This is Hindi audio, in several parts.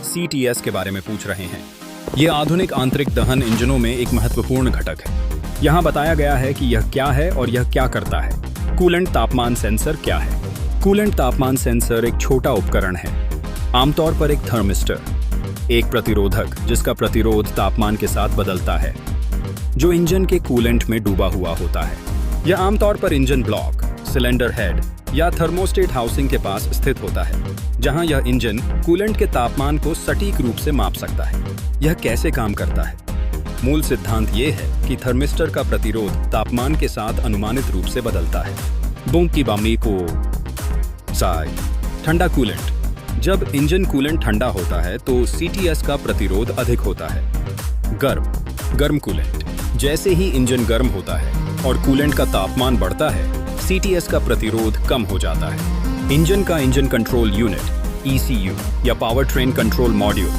CTS के बारे में पूछ रहे हैं। ये आधुनिक आंतरिक दहन इंजनों में एक महत्वपूर्ण घटक है। यहाँ बताया गया है कि यह क्या है और यह क्या करता है। कूलेंट तापमान सेंसर क्या है? कूलेंट तापमान सेंसर एक छोटा उपकरण है, आमतौर पर एक थर्मिस्टर, एक प्रतिरोधक जिसका प्रतिरोध तापमान के साथ बदलता है, जो इंजन के कूलेंट में डूबा हुआ होता है। यह आमतौर पर इंजन ब्लॉक, सिलेंडर हेड या थर्मोस्टेट हाउसिंग के पास स्थित होता है, जहां यह इंजन कूलेंट के तापमान को सटीक रूप से माप सकता है। यह कैसे काम करता है? मूल सिद्धांत ये है कि थर्मिस्टर का प्रतिरोध तापमान के साथ अनुमानित रूप से बदलता है। बूंद की बामनी को साई ठंडा कूलेंट। जब इंजन कूलेंट ठंडा होता है तो CTS का प्रतिरोध अधिक होता है। गर्म कूलेंट। जैसे ही इंजन गर्म होता है और कूलेंट का तापमान बढ़ता है, CTS का प्रतिरोध कम हो जाता है। इंजन का इंजन कंट्रोल यूनिट ECU या power train control module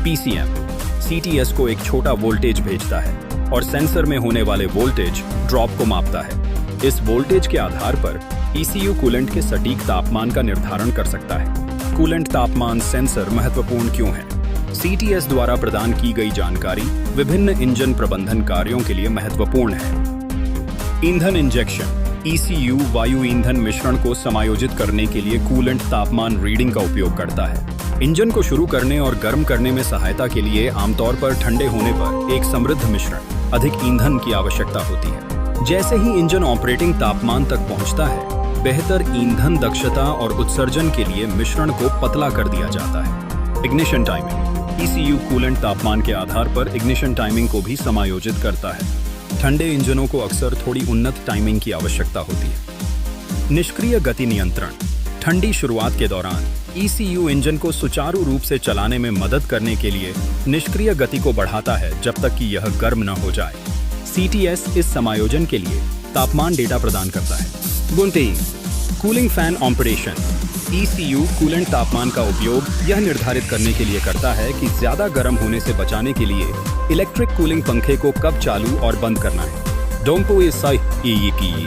PCM CTS को एक छोटा वोल्टेज भेजता है और सेंसर में होने वाले वोल्टेज ड्रॉप को मापता है। इस वोल्टेज के आधार पर ECU कूलेंट के सटीक तापमान का निर्धारण कर सकता है। कूलेंट तापमान सेंसर महत्वपूर्ण क्यों है? CTS द्वारा प्रदान की गई जानकारी विभिन्न इंजन प्रबंधन कार्यों के लिए महत्वपूर्ण है। ईंधन इंजेक्शन ECU वायु ईंधन मिश्रण को समायोजित करने के लिए कूलेंट तापमान रीडिंग का उपयोग करता है। इंजन को शुरू करने और गर्म करने में सहायता के लिए आमतौर पर ठंडे होने पर एक समृद्ध मिश्रण, अधिक ईंधन की आवश्यकता होती है। जैसे ही इंजन ऑपरेटिंग तापमान तक पहुंचता है, बेहतर ईंधन दक्षता और उत्सर्जन के लिए मिश्रण को पतला कर दिया जाता है। इग्निशन टाइमिंग ECU कूलेंट तापमान के आधार पर इग्निशन टाइमिंग को भी समायोजित करता है। ठंडे इंजनों को अक्सर थोड़ी उन्नत टाइमिंग की आवश्यकता होती है। निष्क्रिय गति नियंत्रण। ठंडी शुरुआत के दौरान ECU इंजन को सुचारू रूप से चलाने में मदद करने के लिए निष्क्रिय गति को बढ़ाता है जब तक कि यह गर्म न हो जाए। CTS इस समायोजन के लिए तापमान डेटा प्रदान करता है। बुंतेई cooling fan operation ECU coolant तापमान का उपयोग यह निर्धारित करने के लिए करता है कि ज्यादा गर्म होने से बचाने के लिए इलेक्ट्रिक कूलिंग पंखे को कब चालू और बंद करना है। डोंपो इसाई की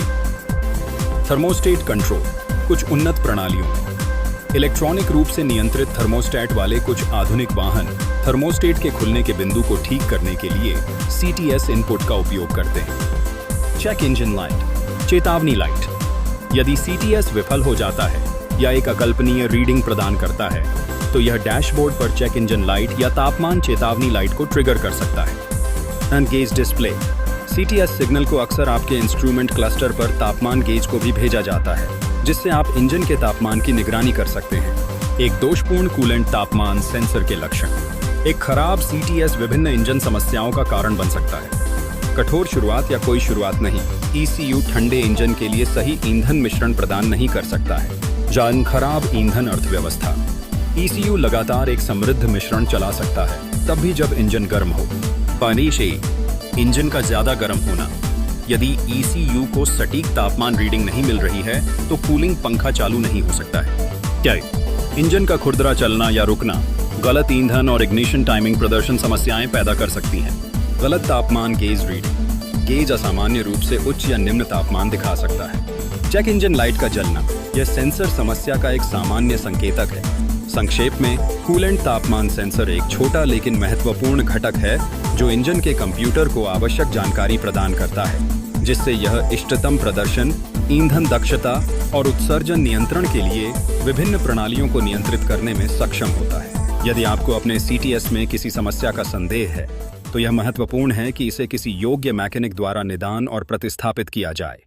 थर्मोस्टेट कंट्रोल। कुछ उन्नत प्रणालियों में इलेक्ट्रॉनिक रूप से नियंत्रित थर्मोस्टेट वाले कुछ आधुनिक वाहन थर्मोस्टेट के खुलने के बिंदु को ठीक करने के लिए CTS इनपुट का उपयोग करते हैं। चेक इंजन लाइट, चेतावनी लाइट। यदि CTS विफल हो जाता है या एक अकल्पनीय रीडिंग प्रदान करता है, तो यह डैशबोर्ड पर चेक इंजन लाइट या तापमान चेतावनी लाइट को ट्रिगर कर सकता है। Gauge display. CTS सिग्नल को अक्सर आपके इंस्ट्रूमेंट क्लस्टर पर तापमान गेज को भी भेजा जाता है, जिससे आप इंजन के तापमान की निगरानी कर सकते हैं। एक दोषपूर्ण कूलेंट तापमान सेंसर के लक्षण। एक खराब CTS विभिन्न इंजन समस्याओं का कारण बन सकता है। कठोर शुरुआत या कोई शुरुआत नहीं। ECU ठंडे इंजन के लिए सही ईंधन मिश्रण प्रदान नहीं कर सकता है। खराब ईंधन अर्थव्यवस्था। ECU लगातार एक समृद्ध मिश्रण चला सकता है, तब भी जब इंजन गर्म हो। पानी से इंजन का ज्यादा गर्म होना। यदि ECU को सटीक तापमान रीडिंग नहीं मिल रही है, तो कूलिंग पंखा चालू नहीं हो सकता है। क्या इंजन का खुरदरा चलना या रुकना, गलत ईंधन और इग्निशन टाइमिंग प्रदर्शन समस्याएं पैदा कर सकती हैं। गलत तापमान गेज रीडिंग। गेज असामान्य रूप से उच्च या निम्न तापमान दिखा सकता है। चेक इंजन लाइट का जलना, यह सेंसर समस्या का एक सामान्य संकेतक है। संक्षेप में, कूलेंट तापमान सेंसर एक छोटा लेकिन महत्वपूर्ण घटक है जो इंजन के कंप्यूटर को आवश्यक जानकारी प्रदान करता है, जिससे यह इष्टतम प्रदर्शन, ईंधन दक्षता और उत्सर्जन नियंत्रण के लिए विभिन्न प्रणालियों को नियंत्रित करने में सक्षम होता है। यदि आपको अपने CTS में किसी समस्या का संदेह है, तो यह महत्वपूर्ण है कि इसे किसी योग्य मैकेनिक द्वारा निदान और प्रतिस्थापित किया जाए।